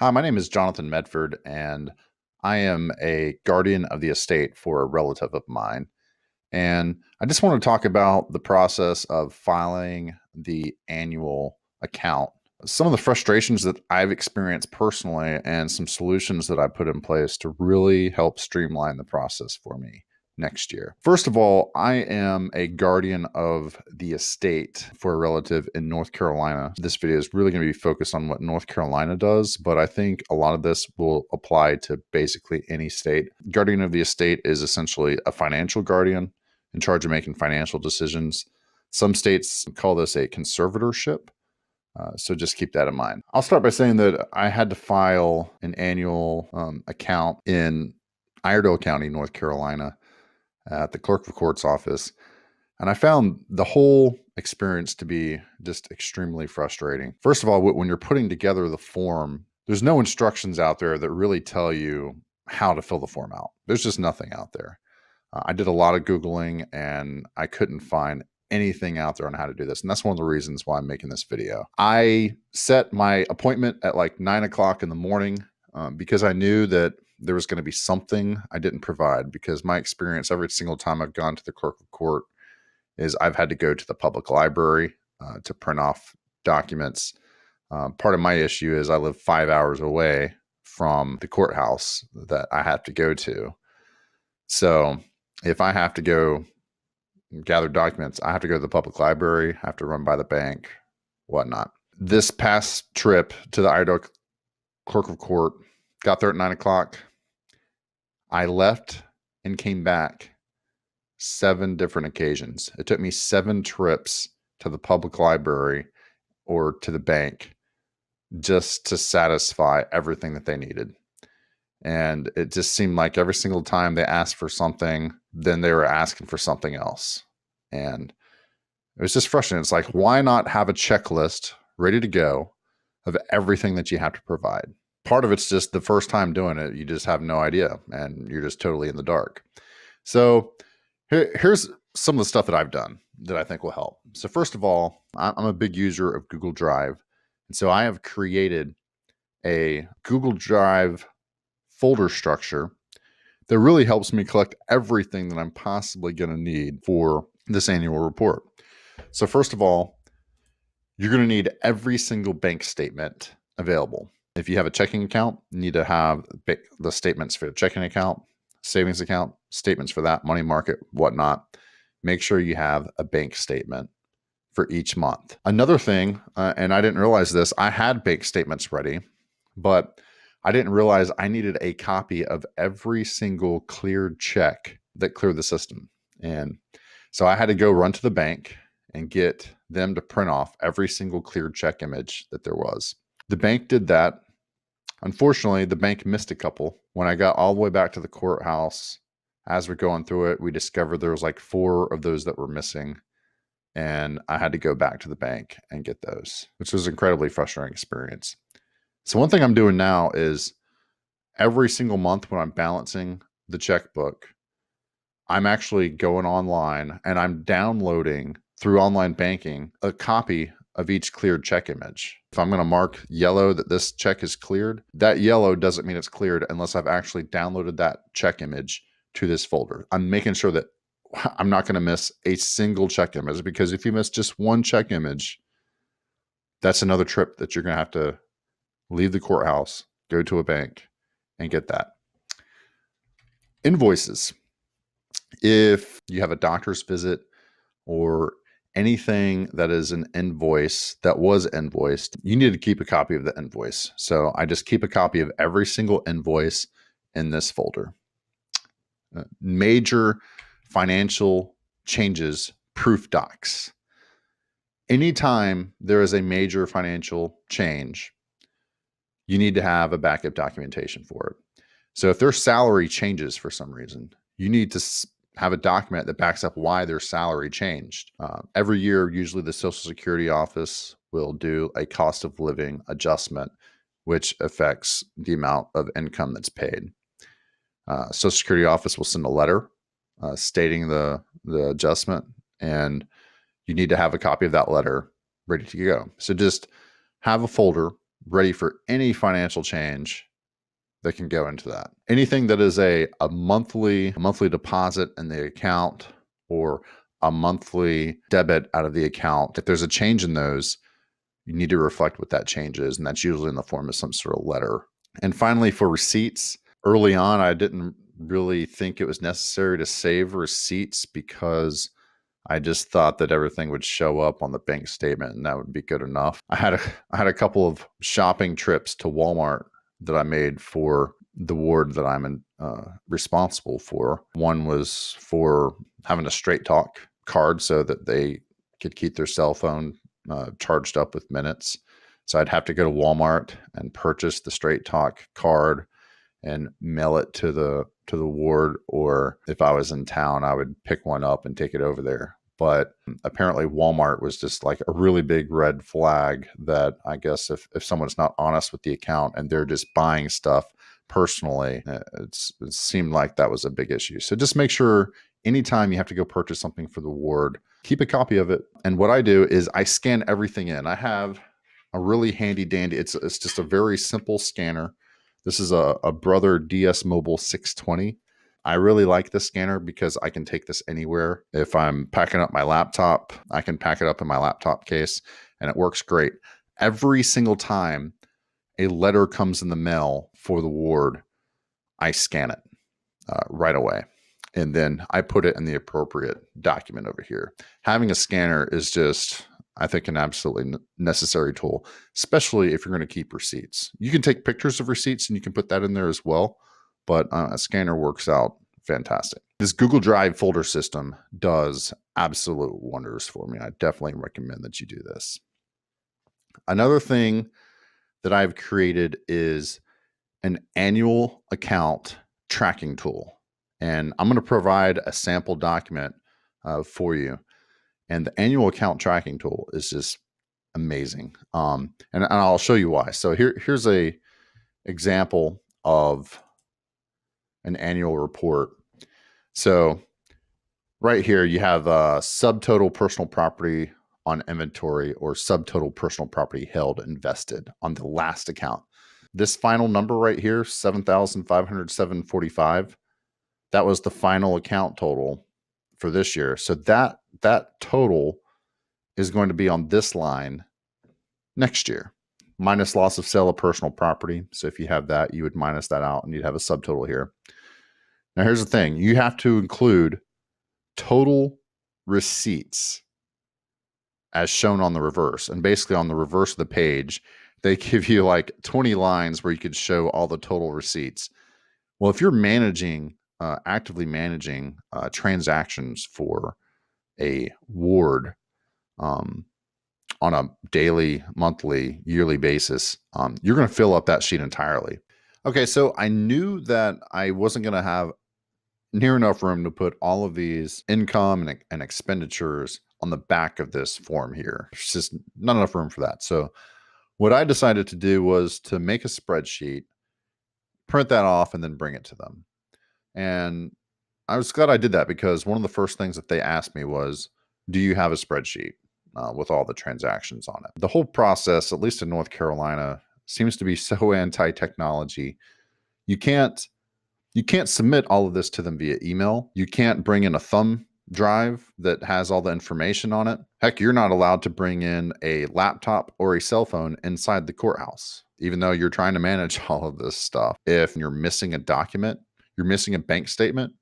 Hi, my name is Jonathan Medford, and I am a guardian of the estate for a relative of mine. And I just want to talk about the process of filing the annual account. Some of the frustrations that I've experienced personally, and some solutions that I put in place to really help streamline the process for me next year. First of all, I am a guardian of the estate for a relative in North Carolina. This video is really going to be focused on what North Carolina does, but I think a lot of this will apply to basically any state. Guardian of the estate is essentially a financial guardian in charge of making financial decisions. Some states call this a conservatorship. So just keep that in mind. I'll start by saying that I had to file an annual account in Iredell County, North Carolina, at the clerk of court's office. And I found the whole experience to be just extremely frustrating. First of all, when you're putting together the form, there's no instructions out there that really tell you how to fill the form out. There's just nothing out there. I did a lot of Googling and I couldn't find anything out there on how to do this. And that's one of the reasons why I'm making this video. I set my appointment at like 9 o'clock in the morning because I knew that there was going to be something I didn't provide, because my experience every single time I've gone to the clerk of court is I've had to go to the public library to print off documents. Part of my issue is I live 5 hours away from the courthouse that I have to go to. So if I have to go gather documents, I have to go to the public library, I have to run by the bank, whatnot. This past trip to the Iredell clerk of court, got there at 9 o'clock. I left and came back 7 different occasions. It took me 7 trips to the public library or to the bank just to satisfy everything that they needed. And it just seemed like every single time they asked for something, then they were asking for something else. And it was just frustrating. It's like, why not have a checklist ready to go of everything that you have to provide? Part of it's just the first time doing it, you just have no idea and you're just totally in the dark. So here's some of the stuff that I've done that I think will help. So first of all, I'm a big user of Google Drive. And so I have created a Google Drive folder structure that really helps me collect everything that I'm possibly going to need for this annual report. So first of all, you're going to need every single bank statement available. If you have a checking account, you need to have the statements for the checking account, savings account, statements for that, money market, whatnot. Make sure you have a bank statement for each month. Another thing, and I didn't realize this, I had bank statements ready, but I didn't realize I needed a copy of every single cleared check that cleared the system. And so I had to go run to the bank and get them to print off every single cleared check image that there was. The bank did that. Unfortunately, the bank missed a couple. When I got all the way back to the courthouse, as we're going through it, we discovered there was like 4 of those that were missing. And I had to go back to the bank and get those, which was an incredibly frustrating experience. So one thing I'm doing now is every single month when I'm balancing the checkbook, I'm actually going online and I'm downloading through online banking a copy of each cleared check image. If I'm going to mark yellow that this check is cleared, that yellow doesn't mean it's cleared unless I've actually downloaded that check image to this folder. I'm making sure that I'm not going to miss a single check image, because if you miss just one check image, that's another trip that you're going to have to leave the courthouse, go to a bank, and get that. Invoices. If you have a doctor's visit or anything that is an invoice that was invoiced, you need to keep a copy of the invoice. So I just keep a copy of every single invoice in this folder. Major financial changes, proof docs. Anytime there is a major financial change, you need to have a backup documentation for it. So if their salary changes for some reason, you need to have a document that backs up why their salary changed. Every year, usually the Social Security office will do a cost of living adjustment, which affects the amount of income that's paid. Social Security office will send a letter stating the adjustment, and you need to have a copy of that letter ready to go. So just have a folder ready for any financial change that can go into that. Anything that is a monthly deposit in the account or a monthly debit out of the account, if there's a change in those, you need to reflect what that change is, and that's usually in the form of some sort of letter. And finally, for receipts, early on, I didn't really think it was necessary to save receipts because I just thought that everything would show up on the bank statement and that would be good enough. I had a couple of shopping trips to Walmart that I made for the ward that I'm responsible for. One was for having a Straight Talk card so that they could keep their cell phone charged up with minutes. So I'd have to go to Walmart and purchase the Straight Talk card and mail it to the ward, or if I was in town, I would pick one up and take it over there. But apparently Walmart was just like a really big red flag that I guess if someone's not honest with the account and they're just buying stuff personally, it seemed like that was a big issue. So just make sure anytime you have to go purchase something for the ward, keep a copy of it. And what I do is I scan everything in. I have a really handy dandy, it's just a very simple scanner. This is a Brother DS Mobile 620. I really like this scanner because I can take this anywhere. If I'm packing up my laptop, I can pack it up in my laptop case and it works great. Every single time a letter comes in the mail for the ward, I scan it right away. And then I put it in the appropriate document over here. Having a scanner is just, I think, an absolutely necessary tool, especially if you're going to keep receipts. You can take pictures of receipts and you can put that in there as well, but a scanner works out fantastic. This Google Drive folder system does absolute wonders for me. I definitely recommend that you do this. Another thing that I've created is an annual account tracking tool. And I'm going to provide a sample document for you. And the annual account tracking tool is just amazing. And I'll show you why. So here's a example of an annual report. So right here, you have subtotal personal property on inventory or subtotal personal property held invested on the last account. This final number right here, 7,507.45, that was the final account total for this year. So that total is going to be on this line next year, minus loss of sale of personal property. So if you have that, you would minus that out and you'd have a subtotal here. Now here's the thing. You have to include total receipts as shown on the reverse. And basically on the reverse of the page, they give you like 20 lines where you could show all the total receipts. Well, if you're managing, actively managing transactions for a ward on a daily, monthly, yearly basis, you're going to fill up that sheet entirely. Okay, so I knew that I wasn't going to have near enough room to put all of these income and expenditures on the back of this form here. There's just not enough room for that. So what I decided to do was to make a spreadsheet, print that off, and then bring it to them. And I was glad I did that because one of the first things that they asked me was, do you have a spreadsheet with all the transactions on it? The whole process, at least in North Carolina, seems to be so anti-technology. You can't submit all of this to them via email. You can't bring in a thumb drive that has all the information on it. Heck, you're not allowed to bring in a laptop or a cell phone inside the courthouse, even though you're trying to manage all of this stuff. If you're missing a document, you're missing a bank statement,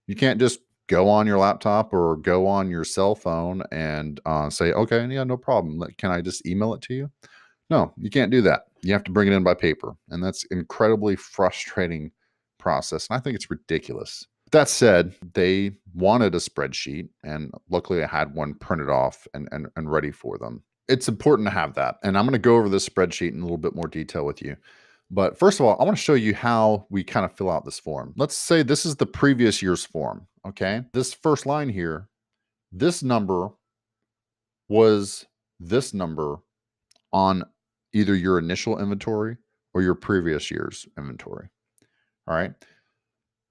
you can't just go on your laptop or go on your cell phone and say, okay, yeah, no problem. Can I just email it to you? No, you can't do that. You have to bring it in by paper. And that's incredibly frustrating process. And I think it's ridiculous. That said, they wanted a spreadsheet, and luckily I had one printed off and ready for them. It's important to have that. And I'm going to go over this spreadsheet in a little bit more detail with you. But first of all, I want to show you how we kind of fill out this form. Let's say this is the previous year's form. Okay. This first line here, this number was this number on either your initial inventory or your previous year's inventory. All right.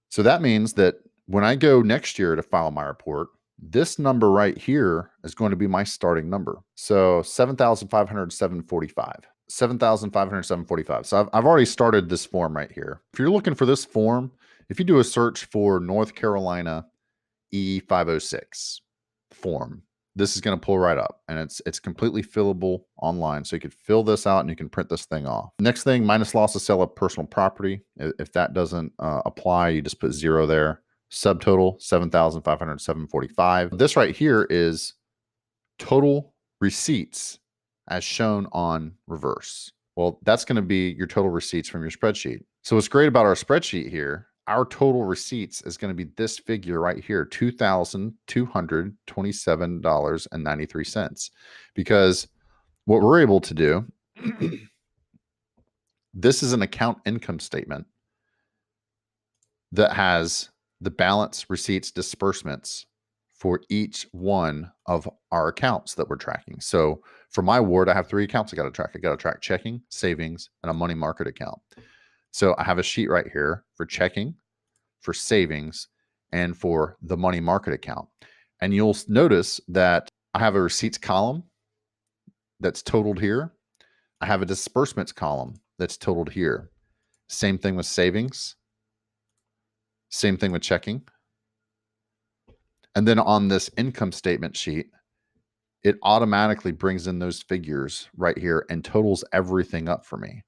So that means that when I go next year to file my report, this number right here is going to be my starting number. So 7,507.45. $7,507.45. So I've already started this form right here. If you're looking for this form, if you do a search for North Carolina E506 form, this is going to pull right up, and it's completely fillable online. So you could fill this out and you can print this thing off. Next thing, minus loss of sale of personal property. If that doesn't apply, you just put 0 there. Subtotal $7,507.45. This right here is total receipts as shown on reverse. Well, that's going to be your total receipts from your spreadsheet. So what's great about our spreadsheet here, our total receipts is going to be this figure right here, $2,227.93. Because what we're able to do, this is an account income statement that has the balance, receipts, disbursements for each one of our accounts that we're tracking. So for my ward, I have 3 accounts I got to track. I got to track checking, savings, and a money market account. So I have a sheet right here for checking, for savings, and for the money market account. And you'll notice that I have a receipts column that's totaled here. I have a disbursements column that's totaled here. Same thing with savings. Same thing with checking. And then on this income statement sheet, it automatically brings in those figures right here and totals everything up for me.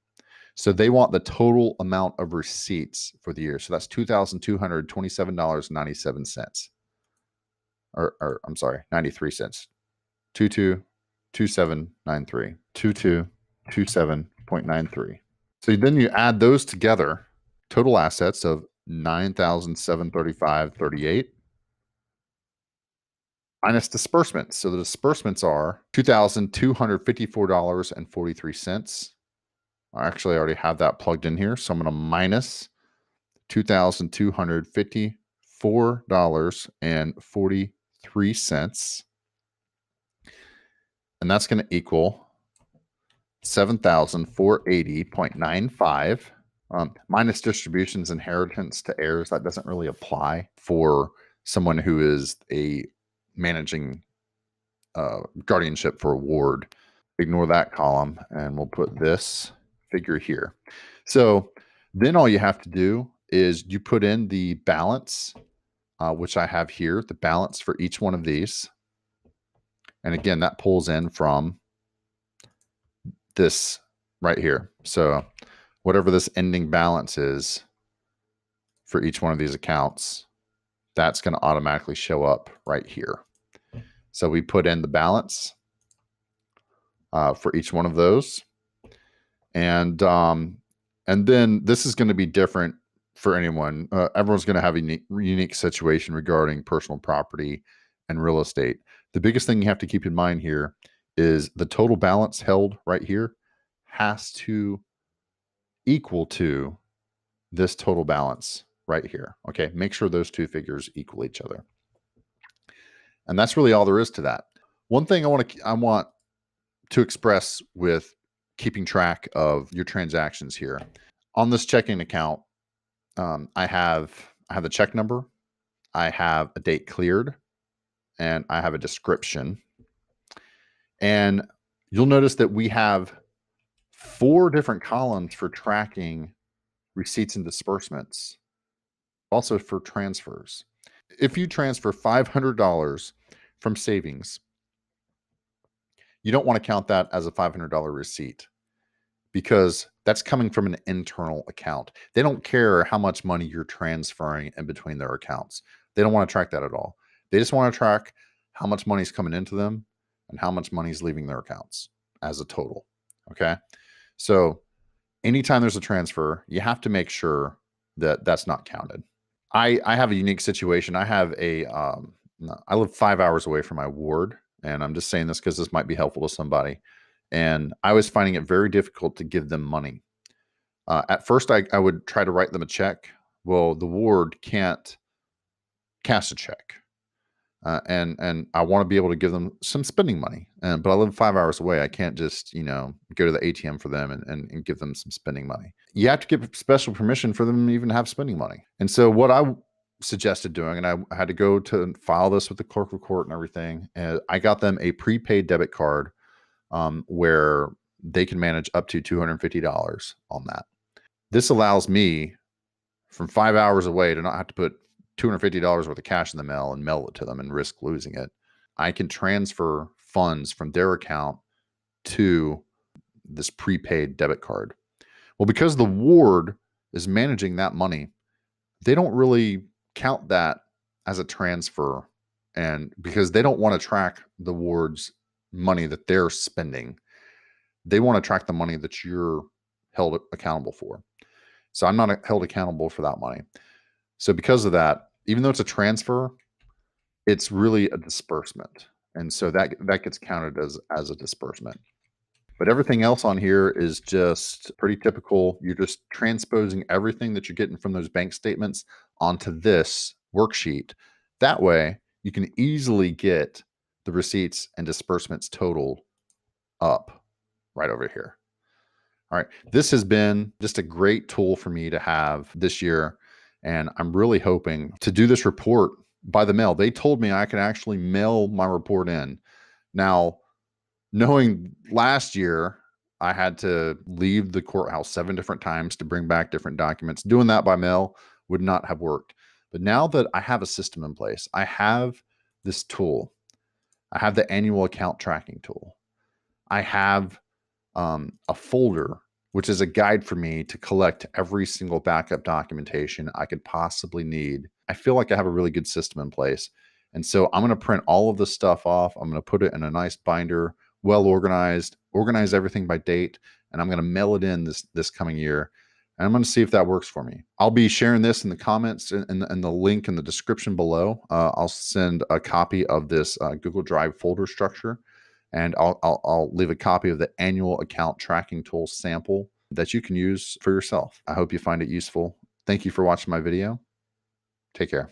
So they want the total amount of receipts for the year. So that's $2,227.97. Or I'm sorry, 93 cents. 222793. 2227.93. So then you add those together, total assets of $9,735.38 minus disbursements. So the disbursements are $2,254.43. I actually already have that plugged in here. So I'm going to minus $2,254.43. And that's going to equal $7,480.95. Minus distributions, inheritance to heirs, that doesn't really apply for someone who is a managing guardianship for a ward. Ignore that column, and we'll put this figure here. So then all you have to do is you put in the balance, which I have here, the balance for each one of these. And again, that pulls in from this right here. So whatever this ending balance is for each one of these accounts, that's going to automatically show up right here. So we put in the balance for each one of those. And then this is going to be different for anyone. Everyone's going to have a unique situation regarding personal property and real estate. The biggest thing you have to keep in mind here is the total balance held right here has to equal to this total balance right here. Okay, make sure those two figures equal each other. And that's really all there is to that. One thing I want to express with keeping track of your transactions here. On this checking account, I have the check number, I have a date cleared, and I have a description. And you'll notice that we have 4 different columns for tracking receipts and disbursements, also for transfers. If you transfer $500 from savings, you don't want to count that as a $500 receipt because that's coming from an internal account. They don't care how much money you're transferring in between their accounts. They don't want to track that at all. They just want to track how much money is coming into them and how much money is leaving their accounts as a total. Okay. So anytime there's a transfer, you have to make sure that that's not counted. I have a unique situation. I have I live 5 hours away from my ward, and I'm just saying this because this might be helpful to somebody. And I was finding it very difficult to give them money. At first, I would try to write them a check. Well, the ward can't cash a check. And I want to be able to give them some spending money. But I live 5 hours away. I can't just, go to the ATM for them and give them some spending money. You have to get special permission for them to even have spending money. And so what I suggested doing, and I had to go to file this with the clerk of court and everything, and I got them a prepaid debit card where they can manage up to $250 on that. This allows me from 5 hours away to not have to put $250 worth of cash in the mail and mail it to them and risk losing it. I can transfer funds from their account to this prepaid debit card. Well, because the ward is managing that money, they don't really count that as a transfer. And because they don't want to track the ward's money that they're spending, they want to track the money that you're held accountable for. So I'm not held accountable for that money. So because of that, even though it's a transfer, it's really a disbursement. And so that gets counted as a disbursement. But everything else on here is just pretty typical. You're just transposing everything that you're getting from those bank statements onto this worksheet. That way, you can easily get the receipts and disbursements totaled up right over here. All right. This has been just a great tool for me to have this year. And I'm really hoping to do this report by the mail. They told me I could actually mail my report in. Now, knowing last year I had to leave the courthouse 7 different times to bring back different documents, doing that by mail would not have worked. But now that I have a system in place, I have this tool. I have the annual account tracking tool. I have a folder, which is a guide for me to collect every single backup documentation I could possibly need. I feel like I have a really good system in place. And so I'm going to print all of this stuff off. I'm going to put it in a nice binder, well organized, organize everything by date, and I'm going to mail it in this coming year. And I'm going to see if that works for me. I'll be sharing this in the comments and the link in the description below. I'll send a copy of this Google Drive folder structure. And I'll leave a copy of the annual account tracking tool sample that you can use for yourself. I hope you find it useful. Thank you for watching my video. Take care.